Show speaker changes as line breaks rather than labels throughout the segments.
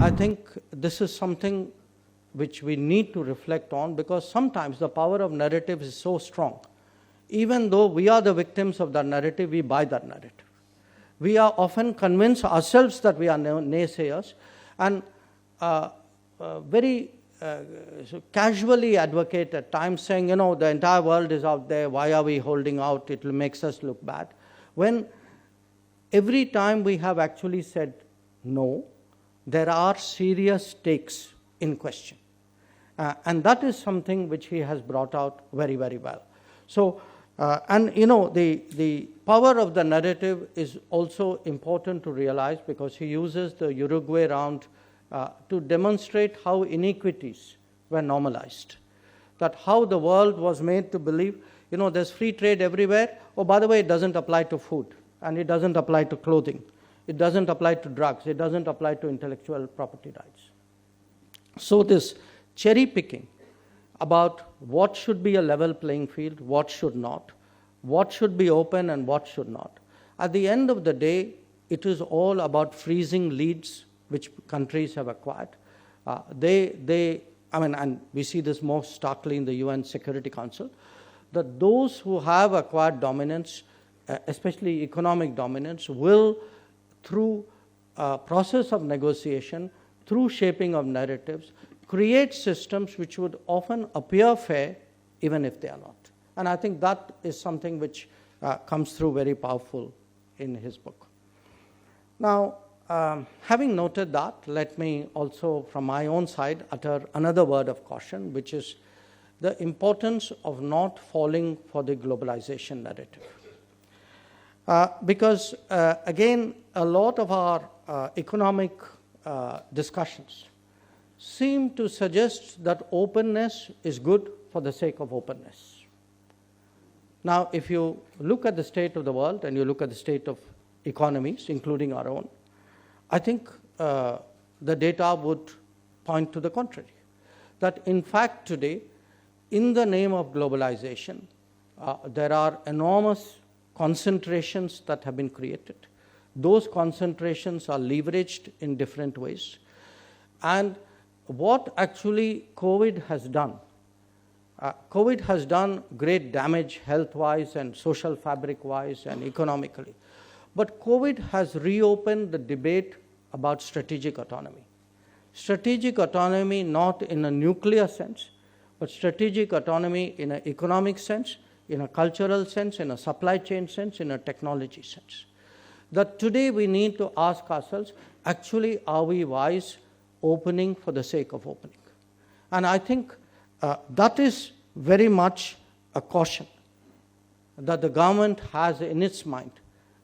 I think this is something which we need to reflect on, because sometimes the power of narrative is so strong. Even though we are the victims of that narrative, we buy that narrative. We are often convinced ourselves that we are naysayers, and very casually advocate at times, saying, the entire world is out there, why are we holding out, it makes us look bad. When every time we have actually said no, there are serious stakes in question. And that is something which he has brought out very, very well. So, the power of the narrative is also important to realize, because he uses the Uruguay round to demonstrate how inequities were normalized. That how the world was made to believe, there's free trade everywhere. Oh, by the way, it doesn't apply to food, and it doesn't apply to clothing. It doesn't apply to drugs. It doesn't apply to intellectual property rights. So this cherry picking about what should be a level playing field, what should not, what should be open and what should not. At the end of the day, it is all about freezing leads which countries have acquired. And we see this most starkly in the UN Security Council, that those who have acquired dominance, especially economic dominance, will, through a process of negotiation, through shaping of narratives, create systems which would often appear fair, even if they are not. And I think that is something which comes through very powerful in his book. Now, having noted that, let me also, from my own side, utter another word of caution, which is the importance of not falling for the globalization narrative. Because, again, a lot of our economic discussions seem to suggest that openness is good for the sake of openness. Now, if you look at the state of the world and you look at the state of economies, including our own, I think the data would point to the contrary. That in fact today, in the name of globalization, there are enormous concentrations that have been created. Those concentrations are leveraged in different ways. And what actually COVID has done, COVID has done great damage health-wise and social fabric-wise and economically. But COVID has reopened the debate about strategic autonomy. Strategic autonomy not in a nuclear sense, but strategic autonomy in an economic sense, in a cultural sense, in a supply chain sense, in a technology sense. That today we need to ask ourselves, actually, are we wise opening for the sake of opening? And I think that is very much a caution that the government has in its mind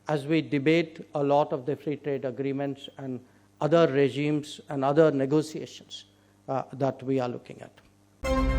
as we debate a lot of the free trade agreements and other regimes and other negotiations that we are looking at.